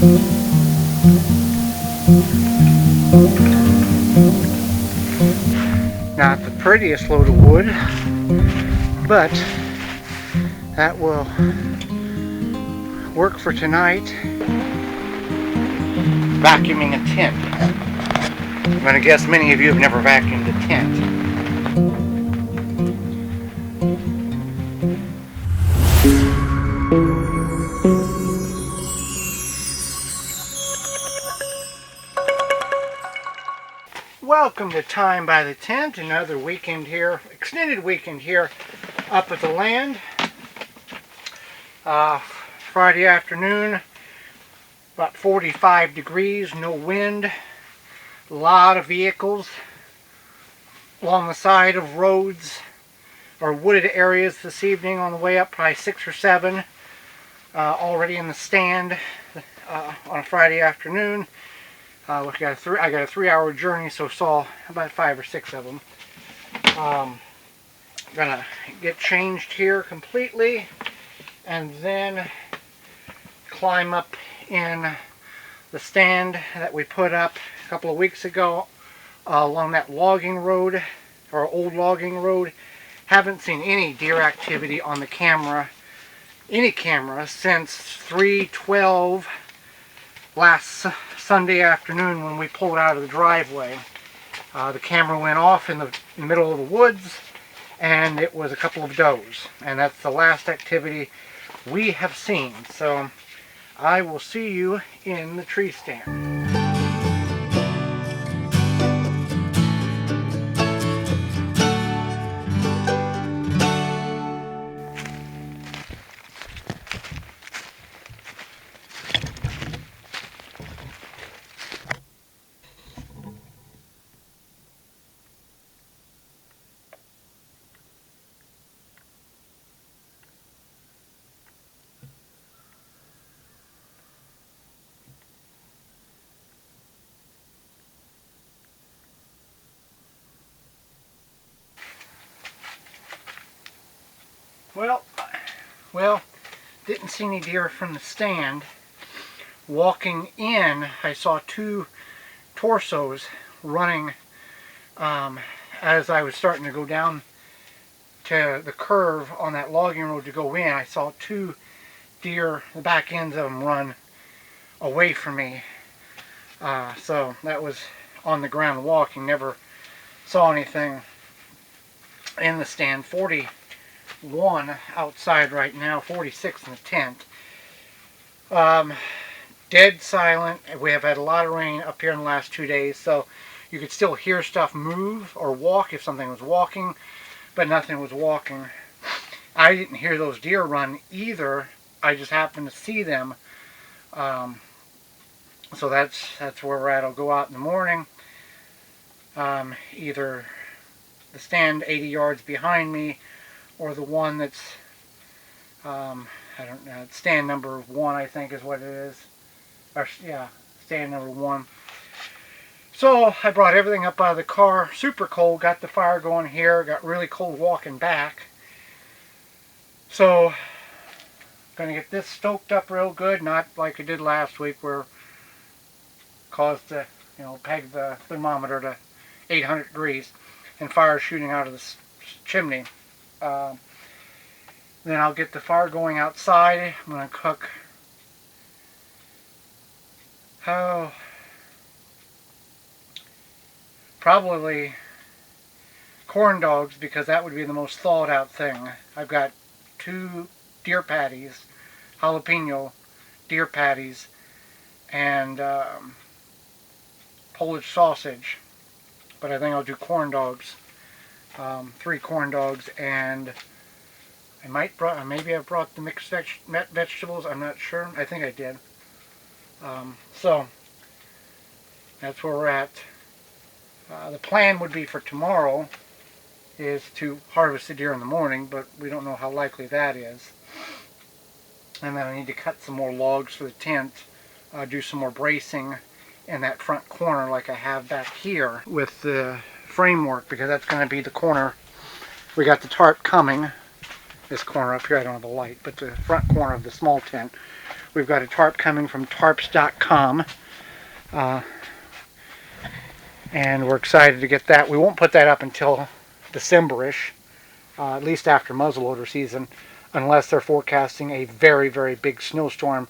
Not the prettiest load of wood, but that will work for tonight. Vacuuming a tent. I'm going to guess many of you have never vacuumed a tent. Welcome to Time by the Tent, another weekend here, extended weekend here up at the land. Friday afternoon, about 45 degrees, no wind, a lot of vehicles along the side of roads or wooded areas this evening on the way up, probably 6 or 7, already in the stand on a Friday afternoon. I got a 3-hour journey, so saw about 5 or 6 of them. Gonna get changed here completely, and then climb up in the stand that we put up a couple of weeks ago along that logging road, or old logging road. Haven't seen any deer activity on the camera, any camera, since 3:12 last Sunday afternoon when we pulled out of the driveway. The camera went off in the middle of the woods, and it was a couple of does, and that's the last activity we have seen. So I will see you in the tree stand. Well, didn't see any deer from the stand. Walking in, I saw 2 torsos running as I was starting to go down to the curve on that logging road to go in. I saw 2 deer, the back ends of them, run away from me. So that was on the ground walking. Never saw anything in the stand. 41 outside right now, 46 in the tent. Dead silent. We have had a lot of rain up here in the last 2 days, so you could still hear stuff move or walk if something was walking, but nothing was walking. I didn't hear those deer run either. I just happened to see them. So that's where we're at. I'll go out in the morning. Either the stand 80 yards behind me, or the one that's, I don't know, stand number 1, I think is what it is. Or, yeah, stand number 1. So I brought everything up out of the car, super cold, got the fire going here, got really cold walking back. So, gonna get this stoked up real good, not like I did last week where caused the, peg the thermometer to 800 degrees and fire shooting out of the chimney. Then I'll get the fire going outside. I'm going to cook probably corn dogs, because that would be the most thawed out thing. I've got 2 deer patties, jalapeno deer patties, and Polish sausage. But I think I'll do corn dogs. 3 corn dogs, and maybe I brought the mixed vegetables. I'm not sure. I think I did. So that's where we're at. The plan would be for tomorrow is to harvest the deer in the morning, but we don't know how likely that is. And then I need to cut some more logs for the tent, do some more bracing in that front corner like I have back here with the framework, because that's going to be the corner. We got the tarp coming. This corner up here, I don't have a light, but the front corner of the small tent We've got a tarp coming from tarps.com. And we're excited to get that. We won't put that up until December-ish, at least after muzzleloader season, unless they're forecasting a very, very big snowstorm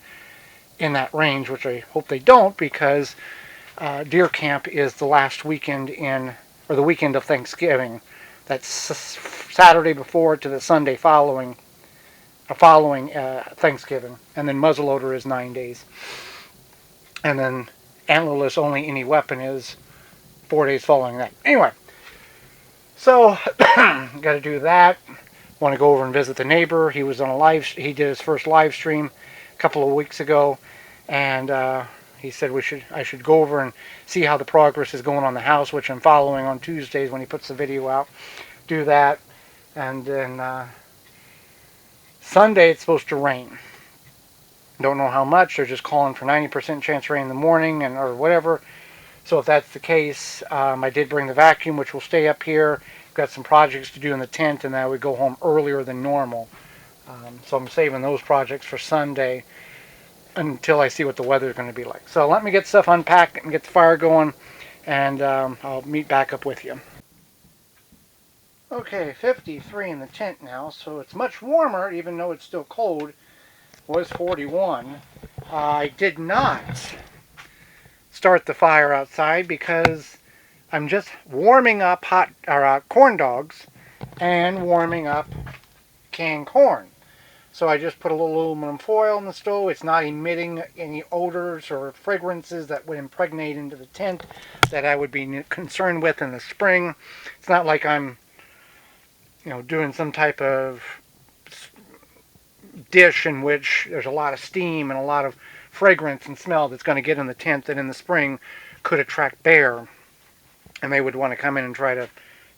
in that range, which I hope they don't, because deer camp is the last weekend or the weekend of Thanksgiving. That's Saturday before to the Sunday following Thanksgiving. And then muzzleloader is 9 days. And then antlerless only any weapon is 4 days following that. Anyway, so got to do that. Want to go over and visit the neighbor. He was on he did his first live stream a couple of weeks ago, and he said I should go over and see how the progress is going on the house, which I'm following on Tuesdays when he puts the video out. Do that, and then Sunday it's supposed to rain. Don't know how much. They're just calling for 90% chance of rain in the morning or whatever. So if that's the case, I did bring the vacuum, which will stay up here. Got some projects to do in the tent, and then I would go home earlier than normal. So I'm saving those projects for Sunday until I see what the weather is going to be like. So let me get stuff unpacked and get the fire going, and I'll meet back up with you. Okay, 53 in the tent now, so it's much warmer, even though it's still cold. It was 41. I did not start the fire outside because I'm just warming up corn dogs and warming up canned corn. So I just put a little aluminum foil in the stove. It's not emitting any odors or fragrances that would impregnate into the tent that I would be concerned with in the spring. It's not like I'm, doing some type of dish in which there's a lot of steam and a lot of fragrance and smell that's going to get in the tent that in the spring could attract bear, and they would want to come in and try to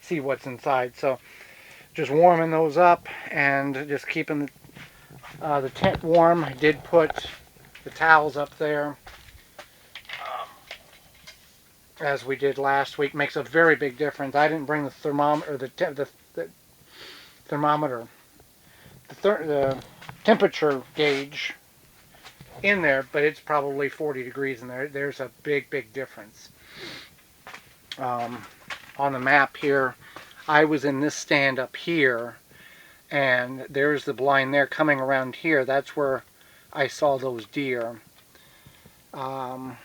see what's inside. So just warming those up and just keeping the tent warm. I did put the towels up there as we did last week. Makes a very big difference. I didn't bring the thermometer or the thermometer, the temperature gauge in there, but it's probably 40 degrees in there. There's a big, big difference. On the map here, I was in this stand up here, and there's the blind there coming around here. That's where I saw those deer. I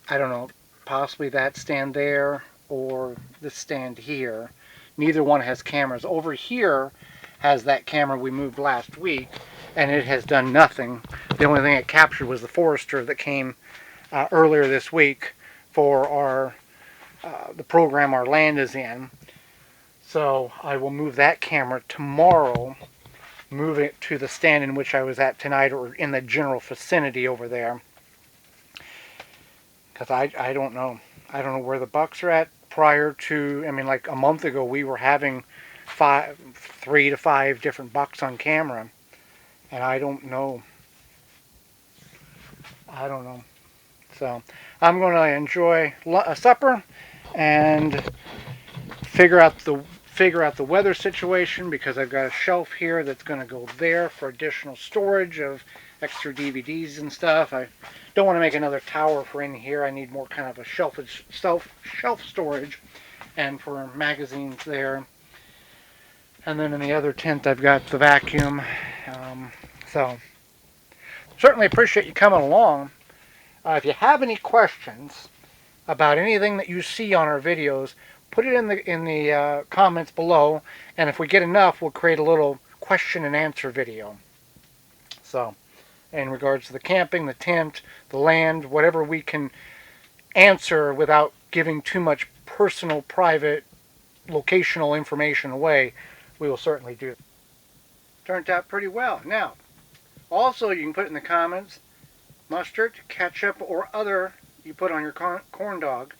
don't know, possibly that stand there or this stand here. Neither one has cameras. Over here has that camera we moved last week, and it has done nothing. The only thing it captured was the forester that came earlier this week for the program our land is in. So I will move that camera tomorrow, move it to the stand in which I was at tonight, or in the general vicinity over there. Because I don't know. I don't know where the bucks are at. Prior to, like a month ago, we were having 3 to 5 different bucks on camera. And I don't know. So I'm going to enjoy a supper and figure out the weather situation, because I've got a shelf here that's going to go there for additional storage of extra DVDs and stuff. I don't want to make another tower for in here. I need more kind of a shelf storage, and for magazines there. And then in the other tent I've got the vacuum. So certainly appreciate you coming along. If you have any questions about anything that you see on our videos, put it in the comments below, and if we get enough, we'll create a little question and answer video. So, in regards to the camping, the tent, the land, whatever we can answer without giving too much personal, private, locational information away, we will certainly do. Turned out pretty well. Now, also you can put in the comments mustard, ketchup, or other you put on your corn dog.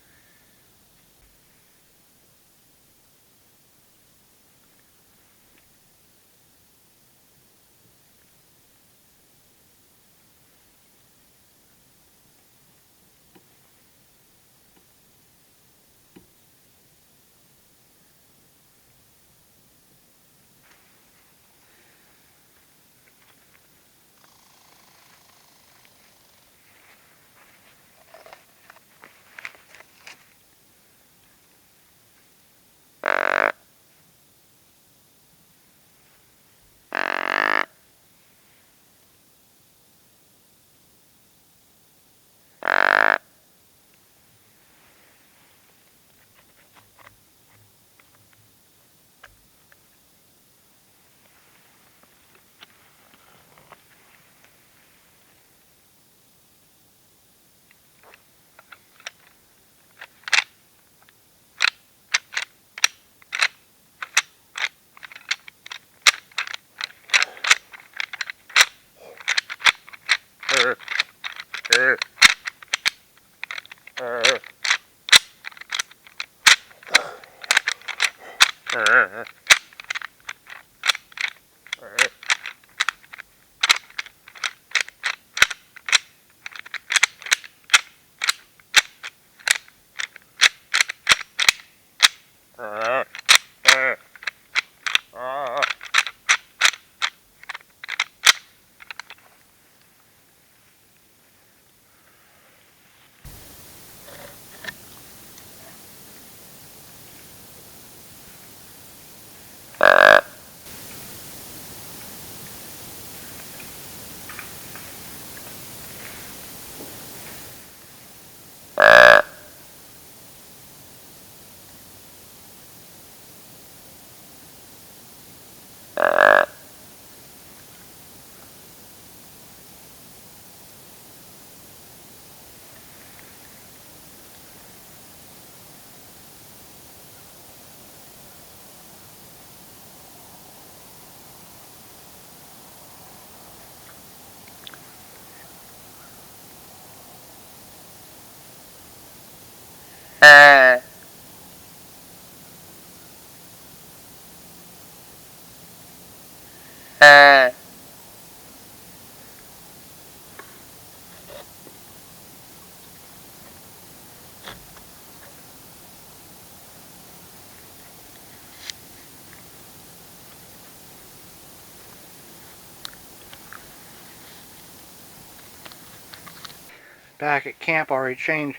Back at camp, already changed.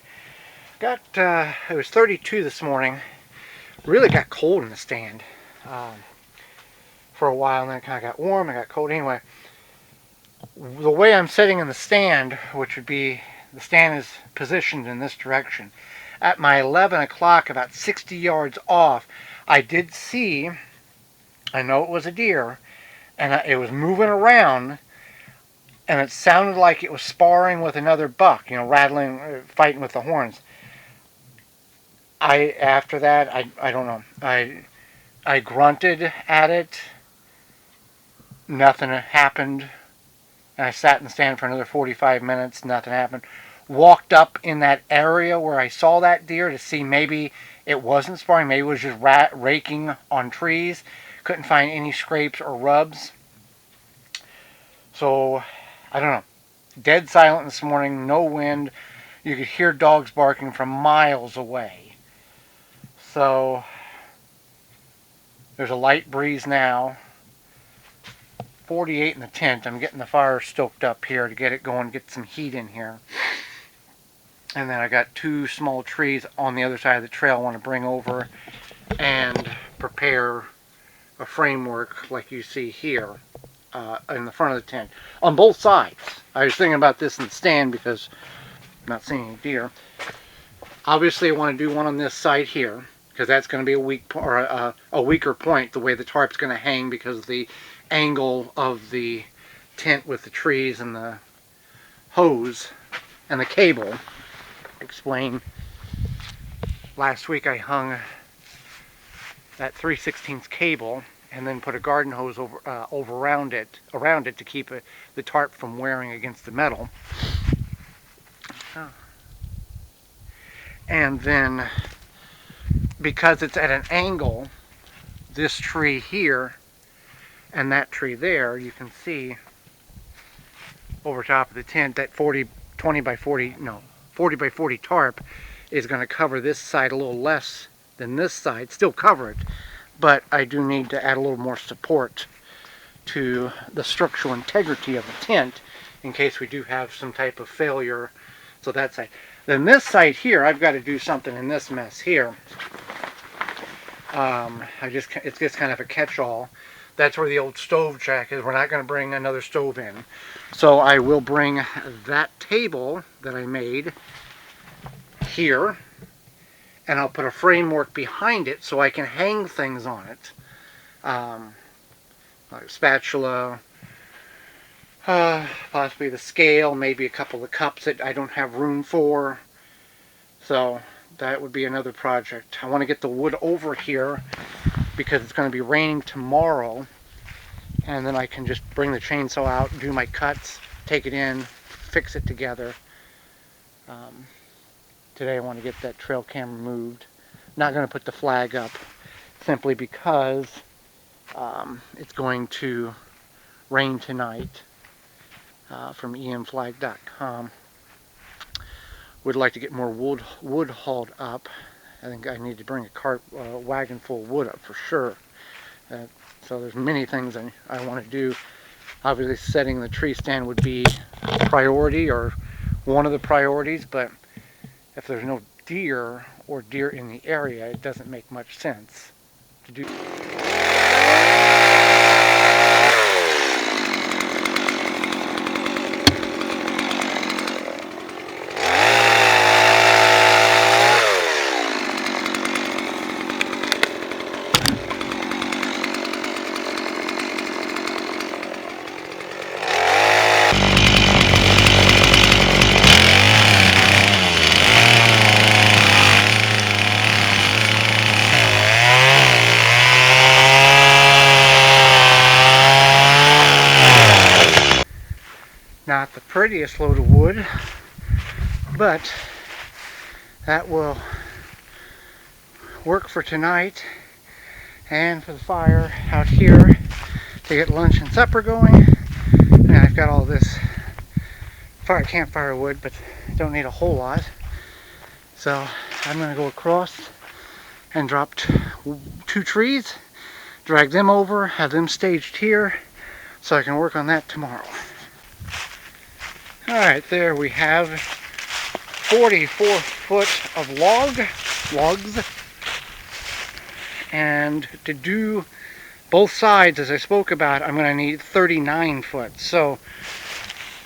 It was 32 this morning. Really got cold in the stand for a while, and then it kind of got warm and got cold. Anyway, the way I'm sitting in the stand, which would be, the stand is positioned in this direction. At my 11 o'clock, about 60 yards off, I did see, I know it was a deer, and it was moving around, and it sounded like it was sparring with another buck, rattling, fighting with the horns. After that, I don't know. I grunted at it. Nothing happened. And I sat in the stand for another 45 minutes. Nothing happened. Walked up in that area where I saw that deer to see maybe it wasn't sparring. Maybe it was just raking on trees. Couldn't find any scrapes or rubs. So, I don't know. Dead silent this morning. No wind. You could hear dogs barking from miles away. So, there's a light breeze now. 48 in the tent. I'm getting the fire stoked up here to get it going, get some heat in here. And then I got 2 small trees on the other side of the trail I want to bring over and prepare a framework like you see here in the front of the tent. On both sides. I was thinking about this in the stand because I'm not seeing any deer. Obviously I want to do one on this side here, because that's going to be a weaker point, the way the tarp's going to hang because of the angle of the tent with the trees and the hose and the cable. Explain. Last week I hung that 3/16 cable and then put a garden hose over around it to keep the tarp from wearing against the metal. And then, because it's at an angle, this tree here and that tree there, you can see over top of the tent that 40 by 40 tarp is going to cover this side a little less than this side. Still cover it, but I do need to add a little more support to the structural integrity of the tent in case we do have some type of failure. So that side. Then this side here, I've got to do something in this mess here. It's just kind of a catch-all. That's where the old stove jack is. We're not going to bring another stove in. So I will bring that table that I made here, and I'll put a framework behind it so I can hang things on it. Like a spatula, possibly the scale, maybe a couple of cups that I don't have room for. So that would be another project. I want to get the wood over here because it's going to be raining tomorrow, and then I can just bring the chainsaw out, do my cuts, take it in, fix it together, Today I want to get that trail camera moved. Not going to put the flag up simply because it's going to rain tonight from emflag.com. Would like to get more wood hauled up. I think I need to bring a wagon full of wood up for sure. So there's many things I want to do. Obviously setting the tree stand would be a priority, or one of the priorities, but if there's no deer or deer in the area, it doesn't make much sense to do. Not the prettiest load of wood, but that will work for tonight and for the fire out here to get lunch and supper going. And I've got all this campfire wood, but don't need a whole lot. So I'm going to go across and drop two trees, drag them over, have them staged here so I can work on that tomorrow. Alright, there we have 44 foot of logs, and to do both sides as I spoke about, I'm going to need 39 foot. So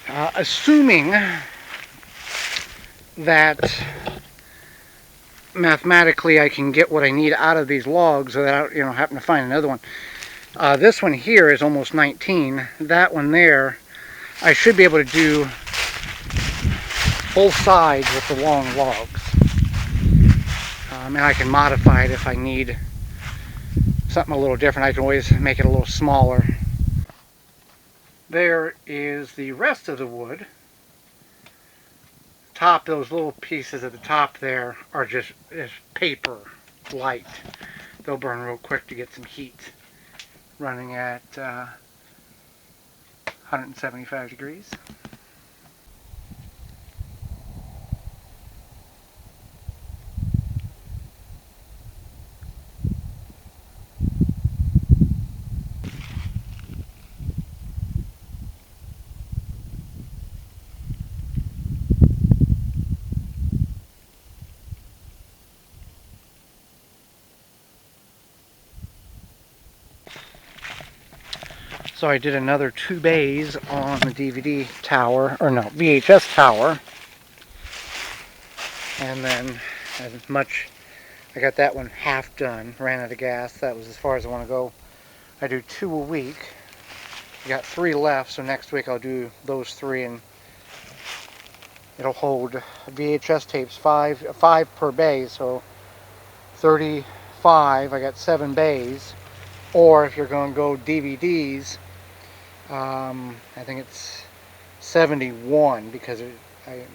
assuming that mathematically I can get what I need out of these logs without having to find another one. This one here is almost 19. That one there, I should be able to do both sides with the long logs. And I can modify it if I need something a little different. I can always make it a little smaller. There is the rest of the wood. Those little pieces at the top there are just paper, light. They'll burn real quick to get some heat. Running at 175 degrees. So I did another 2 bays on the DVD tower, or no, VHS tower. And then I got that one half done, ran out of gas. That was as far as I want to go. I do 2 a week. I got 3 left, so next week I'll do those 3, and it'll hold VHS tapes, 5 per bay, so 35. I got 7 bays. Or if you're going to go DVDs, I think it's 71, because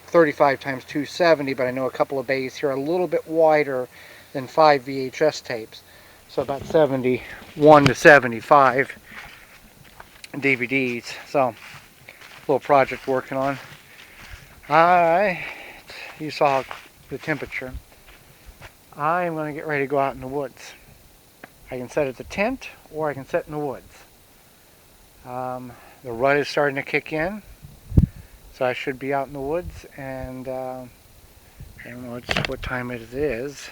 35 times 270, but I know a couple of bays here are a little bit wider than 5 VHS tapes. So about 71 to 75 DVDs. So, a little project working on. You saw the temperature. I am going to get ready to go out in the woods. I can set at the tent, or I can set in the woods. The rut is starting to kick in, so I should be out in the woods, and I don't know what time it is.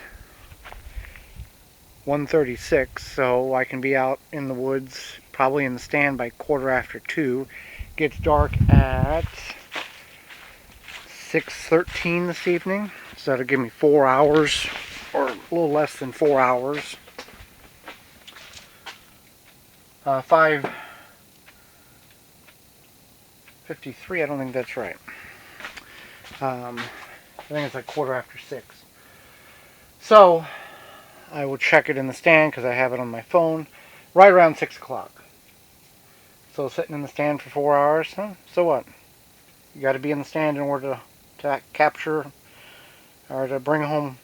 1:36, so I can be out in the woods, probably in the stand by 2:15. Gets dark at 6:13 this evening, so that'll give me 4 hours, or a little less than 4 hours. 5:53, I don't think that's right. I think it's like 6:15. So, I will check it in the stand because I have it on my phone right around 6 o'clock. So, sitting in the stand for 4 hours, huh? So what? You got to be in the stand in order to capture or to bring home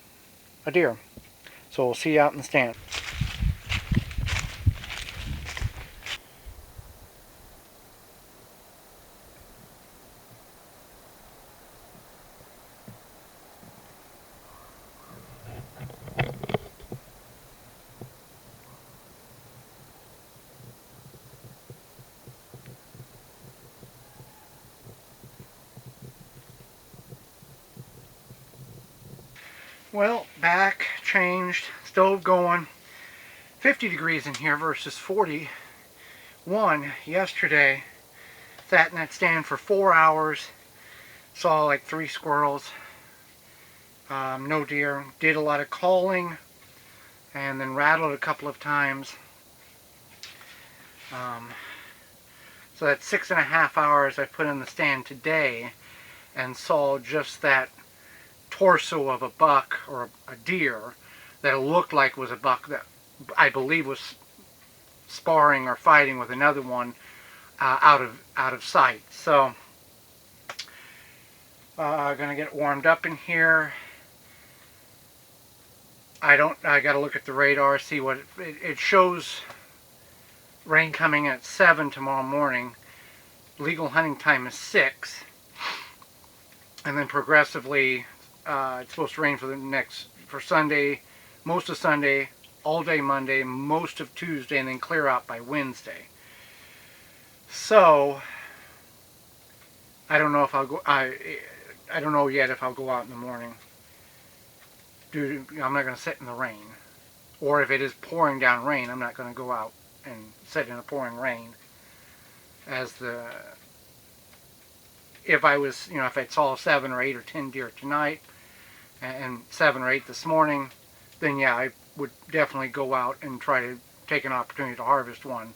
a deer. So we'll see you out in the stand. Well, back, changed, stove going. 50 degrees in here versus 41 yesterday. Sat in that stand for 4 hours. Saw like 3 squirrels. No deer. Did a lot of calling. And then rattled a couple of times. So that's 6.5 hours I put in the stand today. And saw just that torso of a buck or a deer that looked like was a buck that I believe was sparring or fighting with another one out of sight. So gonna get warmed up in here. I gotta look at the radar, see what it shows. Rain coming at 7 tomorrow morning. Legal hunting time is 6, and then progressively it's supposed to rain for Sunday, most of Sunday, all day Monday, most of Tuesday, and then clear out by Wednesday. So I don't know if I'll go. I don't know yet if I'll go out in the morning. I'm not going to sit in the rain, or if it is pouring down rain, I'm not going to go out and sit in a pouring rain. If I saw 7 or 8 or 10 deer tonight, and 7 or 8 this morning, then yeah, I would definitely go out and try to take an opportunity to harvest one.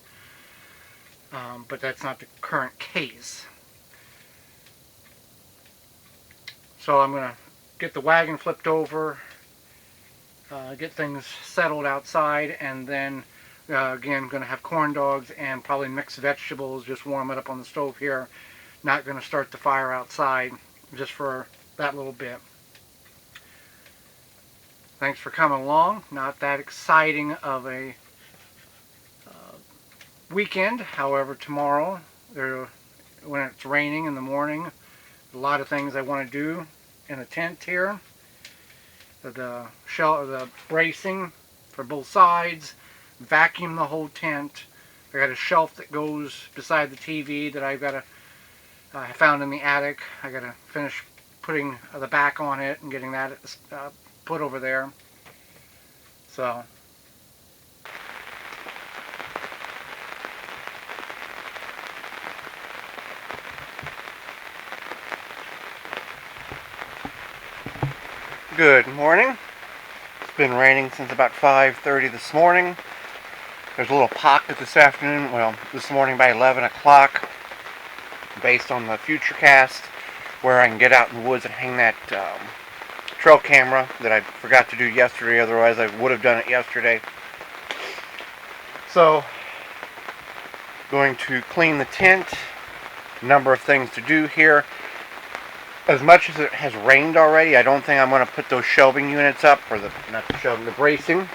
But that's not the current case. So I'm going to get the wagon flipped over, get things settled outside, and then again, I'm going to have corn dogs and probably mixed vegetables, just warm it up on the stove here. Not going to start the fire outside just for that little bit. Thanks for coming along. Not that exciting of a weekend. However, tomorrow, when it's raining in the morning, a lot of things I want to do in the tent here. The bracing for both sides, vacuum the whole tent. I got a shelf that goes beside the TV that I found in the attic. I got to finish putting the back on it and getting that put over there. So good morning. It's been raining since about 5:30 this morning. There's a little pocket this afternoon, well, this morning by 11 o'clock, based on the Futurecast, where I can get out in the woods and hang that trail camera that I forgot to do yesterday. Otherwise I would have done it yesterday. So, going to clean the tent. A number of things to do here. As much as it has rained already, I don't think I'm going to put those shelving units up, or the bracing.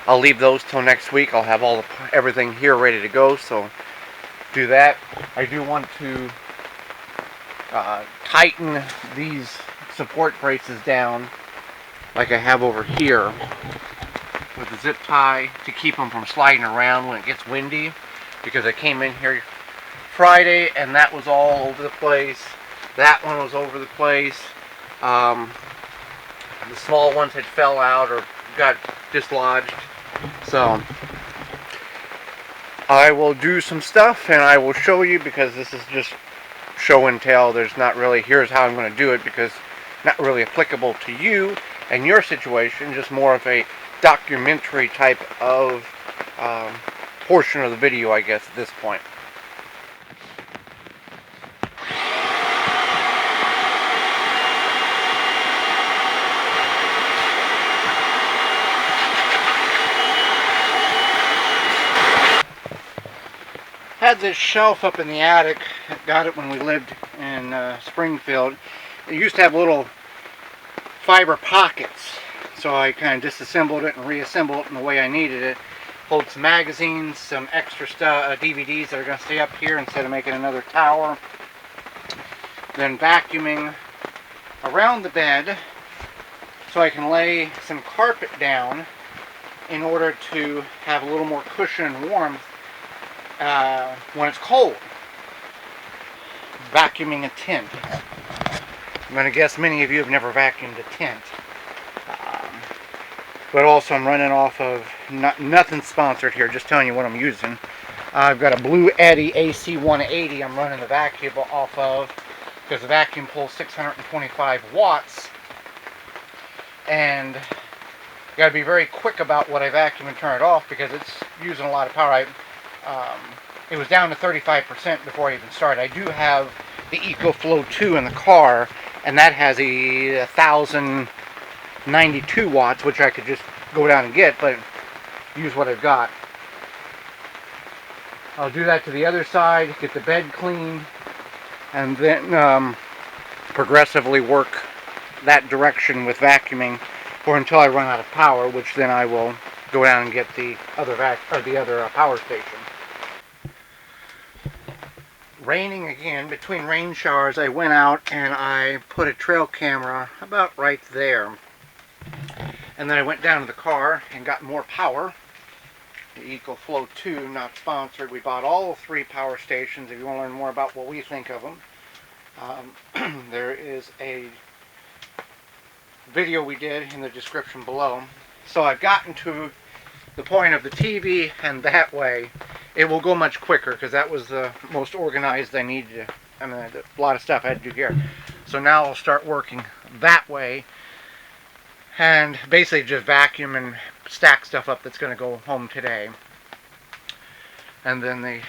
I'll leave those till next week. I'll have everything here ready to go, so do that. I do want to tighten these support braces down like I have over here with the zip tie to keep them from sliding around when it gets windy, because I came in here Friday and that was all over the place. That one was over the place. The small ones had fell out or got dislodged. So I will do some stuff and I will show you, because this is just show and tell. There's not really, here's how I'm going to do it, because not really applicable to you and your situation, just more of a documentary type of portion of the video, I guess, at this point. Had this shelf up in the attic. Got it when we lived in Springfield. it used to have little fiber pockets, so I kind of disassembled it and reassembled it in the way I needed it. Holds some magazines, some extra stuff, DVDs that are going to stay up here instead of making another tower. Then vacuuming around the bed so I can lay some carpet down in order to have a little more cushion and warmth when it's cold. Vacuuming a tent. I'm going to guess many of you have never vacuumed a tent. But also I'm running off of, nothing sponsored here, just telling you what I'm using. I've got a Blue Eddy AC180 I'm running the vacuum off of, because the vacuum pulls 625 watts. And you got to be very quick about what I vacuum and turn it off, because it's using a lot of power. It was down to 35% before I even started. I do have the EcoFlow 2 in the car, and that has a 1092 watts, which I could just go down and get, but use what I've got. I'll do that to the other side, get the bed clean, and then progressively work that direction with vacuuming, or until I run out of power, which then I will go down and get the other power station. Raining again. Between rain showers, I went out and I put a trail camera about right there. And then I went down to the car and got more power. The EcoFlow 2, not sponsored. We bought all 3 power stations. If you want to learn more about what we think of them, there is a video we did in the description below. So I've gotten to the point of the TV, and that way it will go much quicker, because that was the most organized I needed. I mean, a lot of stuff I had to do here. So now I'll start working that way, and basically just vacuum and stack stuff up that's going to go home today. And then the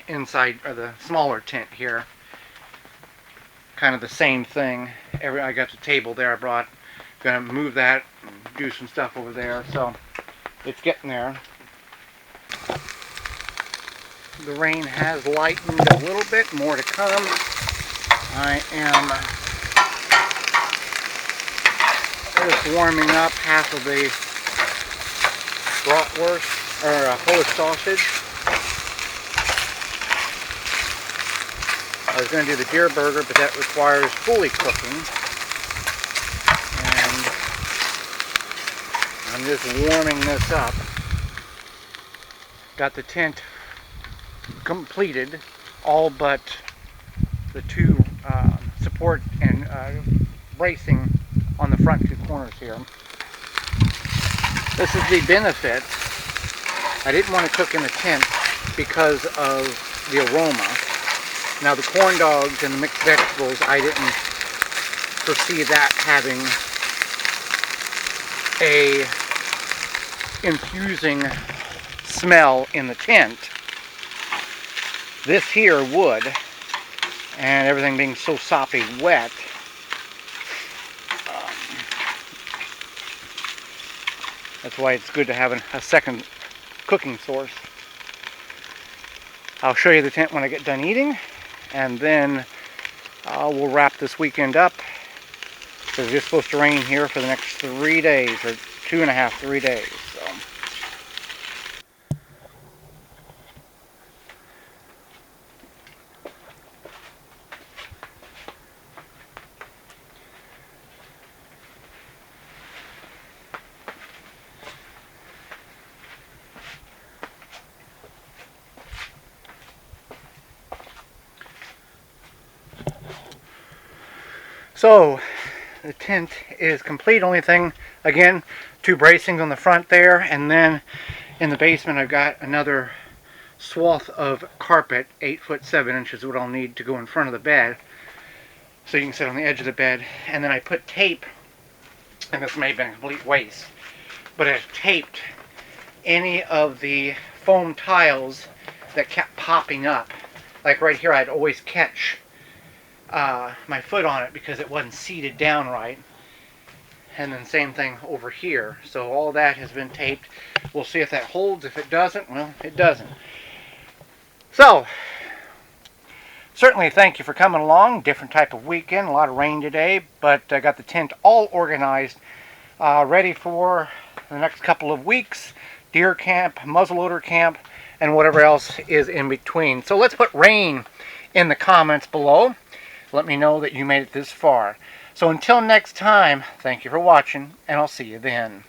inside, or the smaller tent here, kind of the same thing. I got the table there I brought. Gonna move that and do some stuff over there. So it's getting there. The rain has lightened a little bit, more to come. I am just warming up half of the bratwurst, or Polish sausage. I was going to do the deer burger, but that requires fully cooking. And I'm just warming this up. Got the tent completed, all but the 2 support and bracing on the front 2 corners here. This is the benefit. I didn't want to cook in the tent because of the aroma. Now the corn dogs and the mixed vegetables, I didn't foresee that having a infusing smell in the tent. This here would, and everything being so soppy wet, that's why it's good to have a second cooking source. I'll show you the tent when I get done eating, and then we'll wrap this weekend up. It's just supposed to rain here for the next 3 days, or 2.5, 3 days. So. So the tent is complete. Only thing, again, 2 bracings on the front there, and then in the basement I've got another swath of carpet, 8 foot 7 inches, what I'll need to go in front of the bed, so you can sit on the edge of the bed. And then I put tape, and this may have been a complete waste, but I taped any of the foam tiles that kept popping up. Like right here, I'd always catch my foot on it because it wasn't seated down right. And then same thing over here. So all that has been taped. We'll see if that holds. If it doesn't, well, it doesn't. So Certainly thank you for coming along. Different type of weekend, a lot of rain today, but I got the tent all organized, ready for the next couple of weeks. Deer camp, muzzleloader camp, and whatever else is in between. So let's put rain in the comments below. Let me know that you made it this far. So until next time, thank you for watching, and I'll see you then.